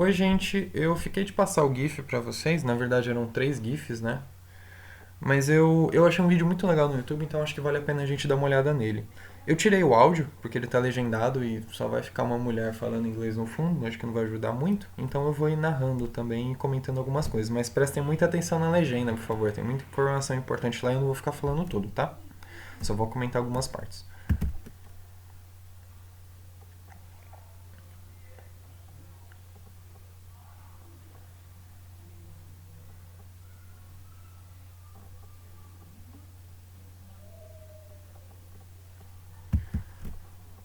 Oi, gente, eu fiquei de passar o GIF pra vocês, na verdade eram três GIFs, né? Mas eu achei um vídeo muito legal no YouTube, então acho que vale a pena a gente dar uma olhada nele. Eu tirei o áudio, porque ele tá legendado e só vai ficar uma mulher falando inglês no fundo, acho que não vai ajudar muito, então eu vou ir narrando também e comentando algumas coisas. Mas prestem muita atenção na legenda, por favor, tem muita informação importante lá e eu não vou ficar falando tudo, tá? Só vou comentar algumas partes.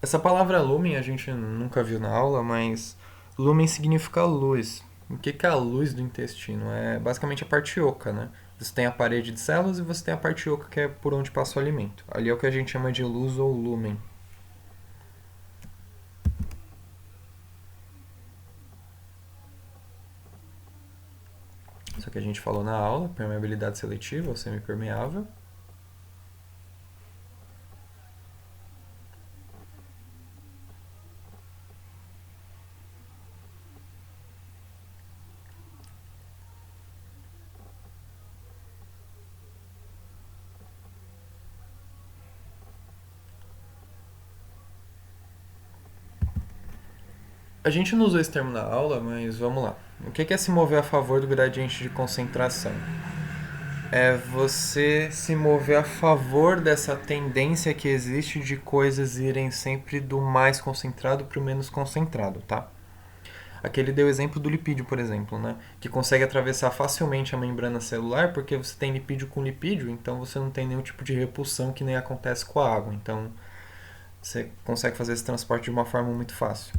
Essa palavra lumen a gente nunca viu na aula, mas lumen significa luz. O que é a luz do intestino? É basicamente a parte oca, né? Você tem a parede de células e você tem a parte oca que é por onde passa o alimento. Ali é o que a gente chama de luz ou lumen. Isso que a gente falou na aula, permeabilidade seletiva ou semipermeável. A gente não usou esse termo na aula, mas vamos lá. O que é se mover a favor do gradiente de concentração? É você se mover a favor dessa tendência que existe de coisas irem sempre do mais concentrado para o menos concentrado, tá? Aqui ele deu o exemplo do lipídio, por exemplo, né? Que consegue atravessar facilmente a membrana celular porque você tem lipídio com lipídio, então você não tem nenhum tipo de repulsão que nem acontece com a água. Então você consegue fazer esse transporte de uma forma muito fácil.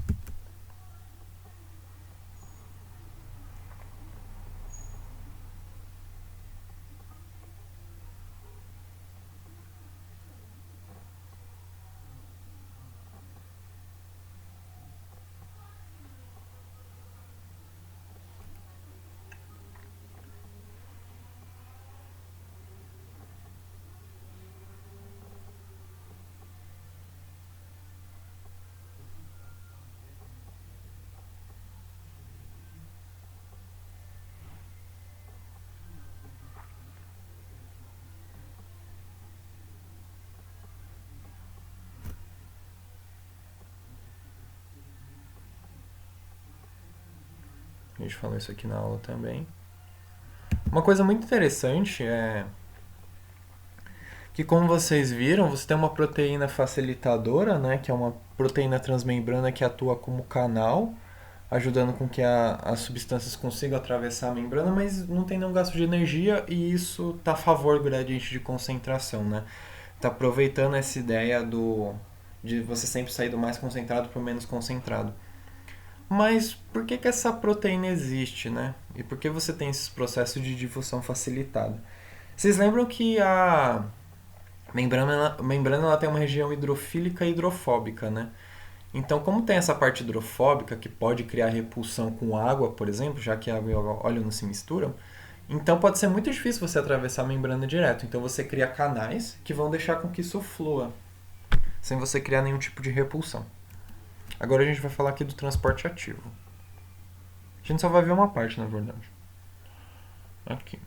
A gente falou isso aqui na aula também. Uma coisa muito interessante é que, como vocês viram, você tem uma proteína facilitadora, né, que é uma proteína transmembrana que atua como canal, ajudando com que as substâncias consigam atravessar a membrana, mas não tem nenhum gasto de energia e isso está a favor do gradiente de concentração, né? Está aproveitando essa ideia de você sempre sair do mais concentrado para o menos concentrado. Mas por que essa proteína existe, né? E por que você tem esses processos de difusão facilitada? Vocês lembram que a membrana ela tem uma região hidrofílica e hidrofóbica, né? Então, como tem essa parte hidrofóbica que pode criar repulsão com água, por exemplo, já que água e óleo não se misturam, então pode ser muito difícil você atravessar a membrana direto. Então você cria canais que vão deixar com que isso flua, sem você criar nenhum tipo de repulsão. Agora a gente vai falar aqui do transporte ativo. A gente só vai ver uma parte, na verdade. Aqui.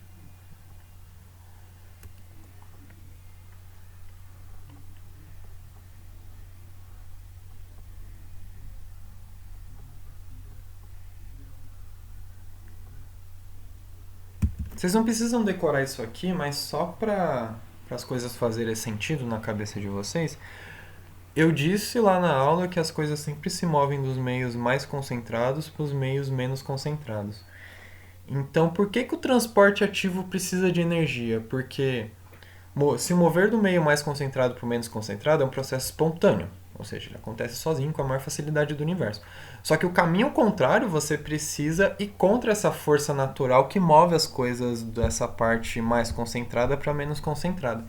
Vocês não precisam decorar isso aqui, mas só para as coisas fazerem sentido na cabeça de vocês, eu disse lá na aula que as coisas sempre se movem dos meios mais concentrados para os meios menos concentrados. Então, por que o transporte ativo precisa de energia? Porque se mover do meio mais concentrado para o menos concentrado é um processo espontâneo, ou seja, ele acontece sozinho com a maior facilidade do universo. Só que o caminho contrário você precisa ir contra essa força natural que move as coisas dessa parte mais concentrada para menos concentrada.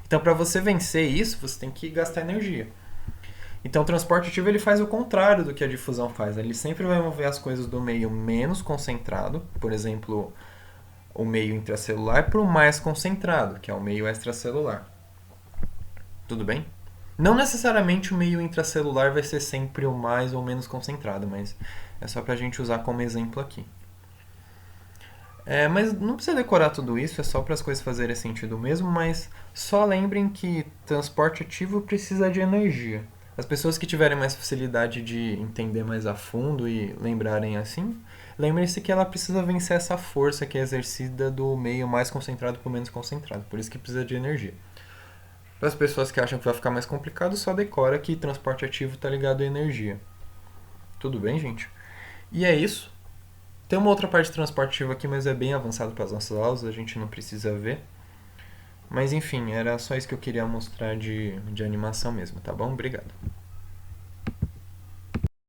Então, para você vencer isso, você tem que gastar energia. Então, o transporte ativo ele faz o contrário do que a difusão faz. Ele sempre vai mover as coisas do meio menos concentrado, por exemplo, o meio intracelular, para o mais concentrado, que é o meio extracelular. Tudo bem? Não necessariamente o meio intracelular vai ser sempre o mais ou menos concentrado, mas é só pra gente usar como exemplo aqui. Mas não precisa decorar tudo isso, é só para as coisas fazerem sentido mesmo, mas só lembrem que transporte ativo precisa de energia. As pessoas que tiverem mais facilidade de entender mais a fundo e lembrarem assim, lembrem-se que ela precisa vencer essa força que é exercida do meio mais concentrado para o menos concentrado, por isso que precisa de energia. Para as pessoas que acham que vai ficar mais complicado, só decora que transporte ativo está ligado à energia. Tudo bem, gente? E é isso. Tem uma outra parte de transporte ativo aqui, mas é bem avançado para as nossas aulas, a gente não precisa ver. Mas enfim, era só isso que eu queria mostrar de animação mesmo, tá bom? Obrigado.